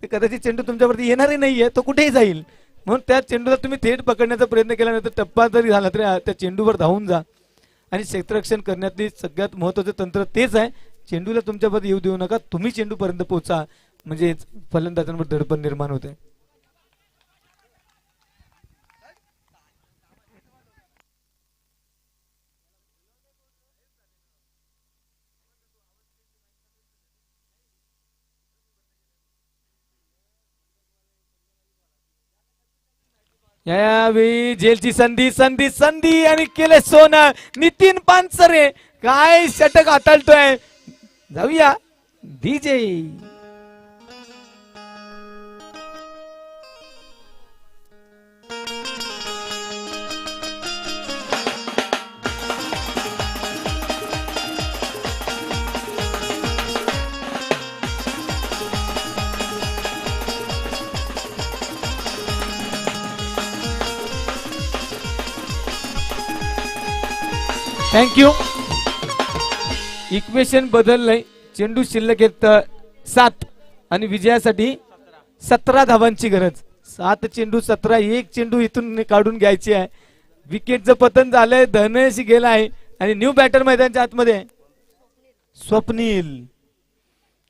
ते कदाचित चेंडू तुमच्यापर्यंत येणारही नाहीये, तो कुठेही जाईल. म्हणून त्या चेंडूला तुम्ही थेट पकडण्याचा प्रयत्न केला नाही तर टप्पा जरी झाला तरी त्या चेंडूवर धावून जा. आणि क्षेत्ररक्षण करण्यातली सगळ्यात महत्त्वाचं तंत्र तेच आहे. चेंडूला तुमच्यापर्यंत येऊ देऊ नका, तुम्ही चेंडूपर्यंत पोहोचा, म्हणजे फलंदाजांवर दडपण निर्माण होते. यावेळी जेलची संधी संधी संधी आणि केले सोनं. नितीन पानसरे काय षटक हाताळतोय. जाऊया डीजे. थँक्यू. इक्वेशन बदललंय. चेंडू शिल्लक आहेत 7 आणि विजयासाठी 17 धावांची गरज. 7 चेंडू 17. एक चेंडू इथून काढून घ्यायची आहे. विकेटचं पतन झालंय. धनेश गेलाय आणि न्यू बॅटर मैदानाच्या आतमध्ये आहे. स्वप्नील.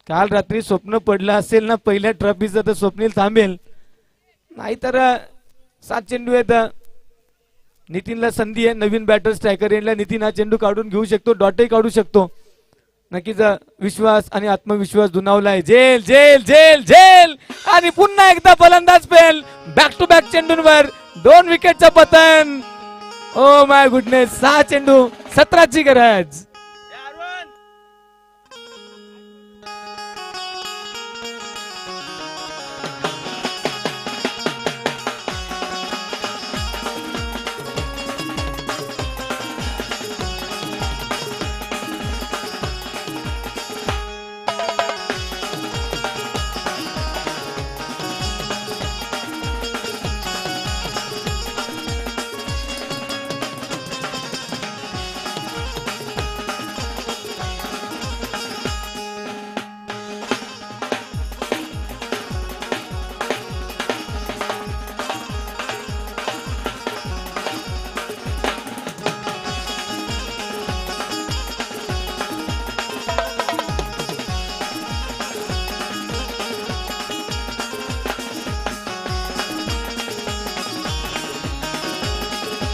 काल रात्री स्वप्न पडलं असेल ना पहिल्या ट्रॉफीचं तर स्वप्नील थांबेल. नाहीतर 7 चेंडू आहेत. नितीनला संधी आहे. नवीन बॅटर स्ट्रायकर एंडला नितीन हा चेंडू काढून घेऊ शकतो. डॉटही काढू शकतो. नक्कीच विश्वास आणि आत्मविश्वास दुणावलाय. जेल जेल जेल जेल आणि पुन्हा एकदा फलंदाज फेल. बॅक टू बॅक चेंडूंवर 2 विकेटचं पतन. Oh my goodness. 6 चेंडू 17ची गरज.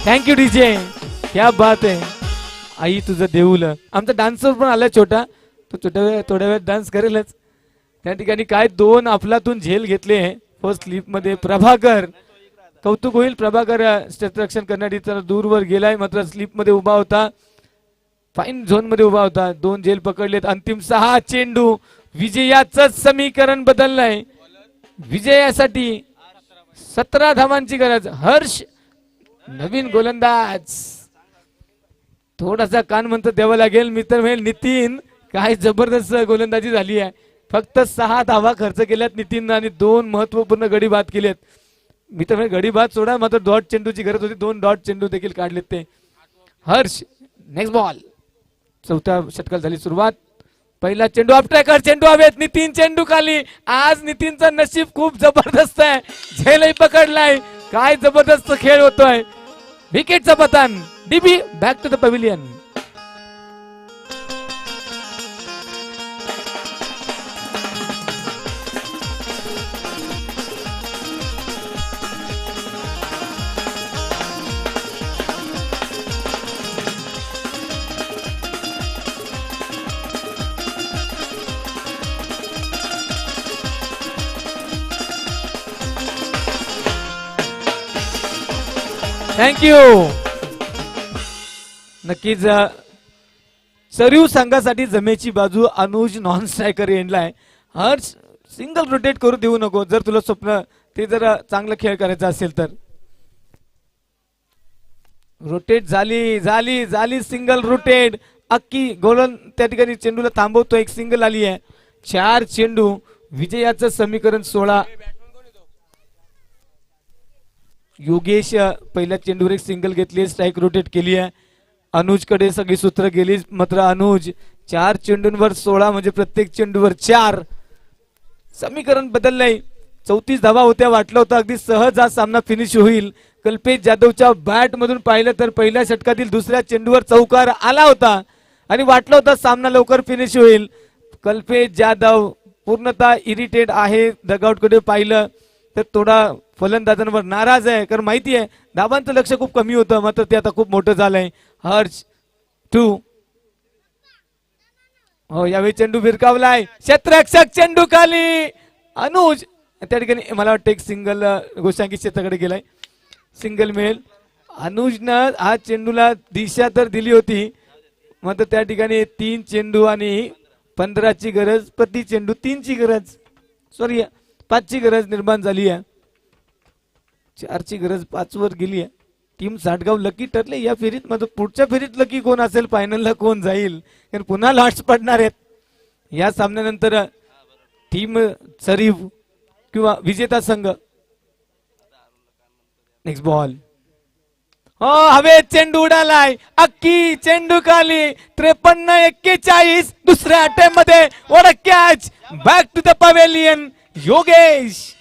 Thank you DJ. क्या बात आहे. आई तुझं देऊल. आमचा डान्सर पण आलाय छोटा. तो थोड्या वेळात डान्स करेलच. त्या ठिकाणी काय 2 अफलातून झेल घेतले फर्स्ट स्लिप मध्ये. प्रभाकर कौतुक होईल. प्रभाकर क्षेत्ररक्षण करण्यासाठी तर दूरवर गेलाय मात्र स्लिप मध्ये उभा होता. फाईन झोन मध्ये उभा होता. 2 झेल पकडलेत. अंतिम 6 चेंडू. विजयाचं समीकरण बदललंय. विजयासाठी 17 धावांची गरज. हर्ष नवीन गोलंदाज. थोडासा कान म्हणतो द्यावा लागेल. मित्र म्हणेल नितीन काय जबरदस्त गोलंदाजी झाली आहे. फक्त 6 धावा खर्च केल्यात नितीन आणि 2 महत्वपूर्ण गडी बाद केलेत. मित्र म्हणेल गडी बाद सोडा मात्र डॉट चेंडूची गरज होती. 2 डॉट चेंडू देखील काढलेत ते. Harsh next ball. 4थ्या षटकाला झाली सुरुवात. पहिला चेंडू ऑफ ट्रॅकर. चेंडू हवेत. नितीन चेंडू खाली. आज नितीनचं नशीब खूप जबरदस्त आहे. झेलही पकडलाय. काय जबरदस्त खेळ होतोय. विकेटचं पतन. DB back to the pavilion. Thank you. नक्कीच सरीव संघासाठी जमेची बाजू अनुज नॉन स्ट्रायकर एंडलाय. हर्ष सिंगल रोटेट करू देऊ नको. जर तुला स्वप्न ते जर चांगला खेळ करायचा असेल तर. रोटेट झाली झाली झाली. Single rotate. अक्की गोलन त्या ठिकाणी चेंडूला थांबवतो. एक सिंगल आली आहे. 4 चेंडू. विजयाचं समीकरण 16. योगेश पहिल्या चेंडूवर एक सिंगल घेतली. स्ट्राईक रोटेट केली आहे. अनुज कडे सगळी सूत्र गेली मात्र अनुज 4 चेंडूंवर 16 म्हणजे प्रत्येक चेंडूवर 4. समीकरण बदललंय. 34 धावा होत्या. वाटलं होतं अगदी सहज हा सामना फिनिश होईल. कल्पेश जाधवच्या बॅट मधून पाहिलं तर पहिल्या षटकातील दुसऱ्या चेंडूवर चौकार आला होता आणि वाटलं होतं सामना लवकर फिनिश होईल. कल्पेश जाधव पूर्णतः इरिटेट आहे. डगआउट कडे पाहिलं तर थोडा फलंदाजांवर नाराज आहे. कारण माहिती आहे धावांचं लक्ष खूप कमी होतं मात्र ते आता खूप मोठं झालंय. हर्ष 2. हो यावेळी चेंडू भिरकावलाय. क्षेत्ररक्षक चेंडू खाली. अनुज त्या ठिकाणी मला वाटतं एक सिंगल गोशांकी क्षेत्राकडे गेलाय. सिंगल मिळेल. अनुजनं हा चेंडूला दिशा तर दिली होती, मात्र त्या ठिकाणी 3 चेंडू आणि 15ची गरज, प्रति चेंडू 3ची गरज, सॉरी 5ची गरज निर्माण झाली आहे. 4ची गरज 5 वर गेली आहे. टीम साठगाव लकी ठरले या फेरीत. मात्र पुढच्या फेरीत लकी कोण असेल, फायनलला कोण जाईल, कारण पुन्हा लॉट्स पडणार आहेत. या सामन्यानंतर टीम सरीव किंवा विजेता संघ. नेक्स्ट बॉल, हो हवे चेंडू उडालाय, अक्की चेंडू खाली. 53-41 दुसऱ्या अटेम्प्ट मध्ये. What a catch, back to the pavilion Yogesh.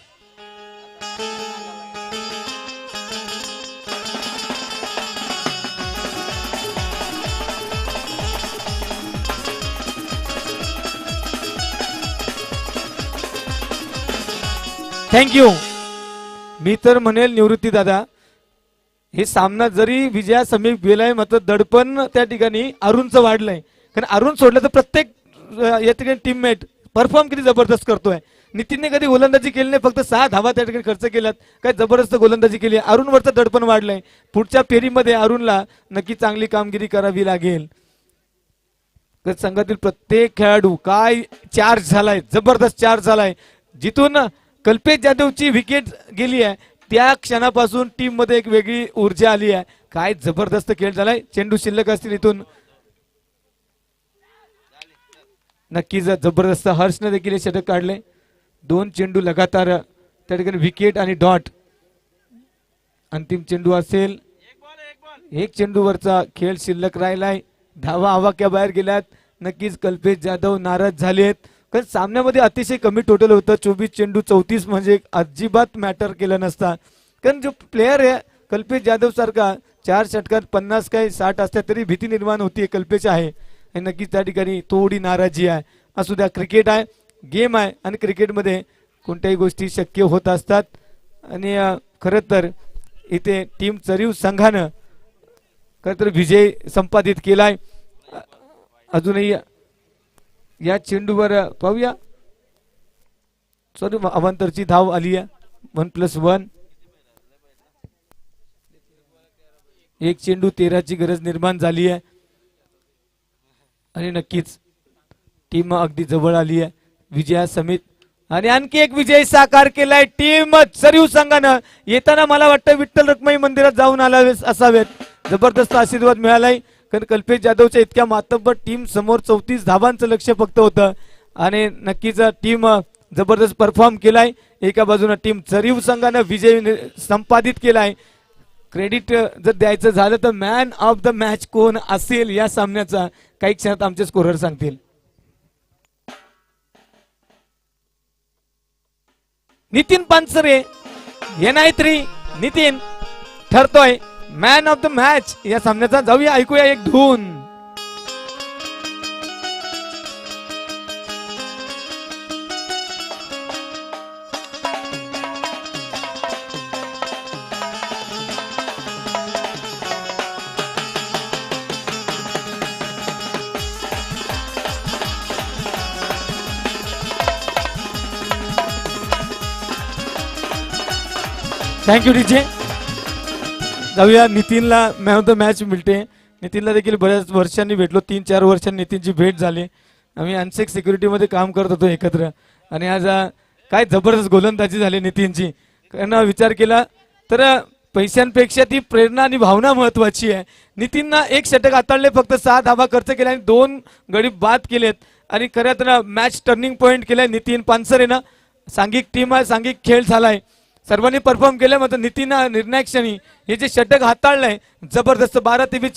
Thank you. मी तर म्हणेल निवृत्ती दादा, हे सामना जरी विजया समीप गेलाय मात्र दडपण त्या ठिकाणी अरुणचं वाढलंय. कारण अरुण सोडलं तर प्रत्येक या ठिकाणी टीममेट परफॉर्म किती जबरदस्त करतोय. नितीनने कधी गोलंदाजी केली नाही, फक्त 6 धावा त्या ठिकाणी खर्च केल्यात, काय जबरदस्त गोलंदाजी केली. अरुणवरचं दडपण वाढलंय. पुढच्या फेरीमध्ये अरुणला नक्की चांगली कामगिरी करावी लागेल. संघातील प्रत्येक खेळाडू काय चार्ज झालाय, जबरदस्त चार्ज झालाय. जिथून कल्पेश जाधवची विकेट गेली आहे त्या क्षणापासून टीम मध्ये एक वेगळी ऊर्जा आली आहे. काय जबरदस्त खेळ झालाय. चेंडू शिल्लक असतील इथून नक्कीच जबरदस्त. हर्षने देखील षटक काढले. 2 चेंडू लगातार त्या ठिकाणी विकेट आणि डॉट. अंतिम चेंडू असेल. 1 चेंडूवरचा खेळ शिल्लक राहिलाय. धावा आवाक्या बाहेर गेल्यात. नक्कीच कल्पेश जाधव नाराज झालेत, कारण सामन्यामध्ये अतिशय कमी टोटल होतं. 24 चेंडू 34 म्हणजे अजिबात मॅटर केलं नसता. कारण जो प्लेअर आहे कल्पेश जाधव सारखा 4 षटकात 50 काय 60 असतात तरी भीती निर्माण होती. कल्पेश आहे आणि नक्कीच त्या ठिकाणी थोडी नाराजी आहे. असू द्या, क्रिकेट आहे, गेम आहे आणि क्रिकेटमध्ये कोणत्याही गोष्टी शक्य होत असतात. आणि खरं तर इथे टीम चरीव संघानं खरं तर विजय संपादित केलाय. अजूनही या चेंडूवर पाहूया, सॉरी अवांतरची धाव आली आहे. 1+1. 1 चेंडू 13ची गरज निर्माण झाली आहे आणि नक्कीच टीम अगदी जवळ आली आहे विजया समित. आणि आणखी एक विजय साकार केलाय टीम सरीव संघानं. येताना मला वाटतं विठ्ठल रखुमाई मंदिरात जाऊन असावेत. जबरदस्त आशीर्वाद मिळालाय, कारण कल्पेश जाधवच्या इतक्या मातब्बर टीम समोर 34 धावांचं लक्ष फक्त होतं आणि नक्कीच टीम जबरदस्त परफॉर्म केलाय. एका बाजूने टीम चरीव संघानं विजय संपादित केलाय. क्रेडिट जर द्यायचं झालं तर मॅन ऑफ द मॅच कोण असेल या सामन्याचा काही क्षणात आमचे स्कोरर सांगतील. नितीन पानसरे NI3 नितीन ठरतोय मॅन ऑफ द मॅच या सामन्याचा. जाऊया ऐकूया एक धून. Thank you DJ. जाऊया, नितीनला मॅन ऑफ द मॅच मिळते. नितीनला देखील बऱ्याच वर्षांनी भेटलो, 3-4 वर्षांनी नितीनची भेट झाली. आम्ही अनसेक सिक्युरिटीमध्ये काम करत होतो एकत्र आणि आज काय जबरदस्त गोलंदाजी झाली नितीनची. कारण विचार केला तर पैशांपेक्षा ती प्रेरणा आणि भावना महत्वाची आहे. नितीनना 1 षटक हाताळले, फक्त 6 धावा खर्च केल्या आणि 2 गडी बाद केलेत आणि खऱ्या तर मॅच टर्निंग पॉइंट केलाय नितीन पानसरेनं. सांघिक टीम आहे, सांघिक खेळ झालाय, सर्वांनी परफॉर्म केलं. मात्र नितीन निर्णायक क्षणी हे जे षटक हाताळलंय जबरदस्त 12 ते 20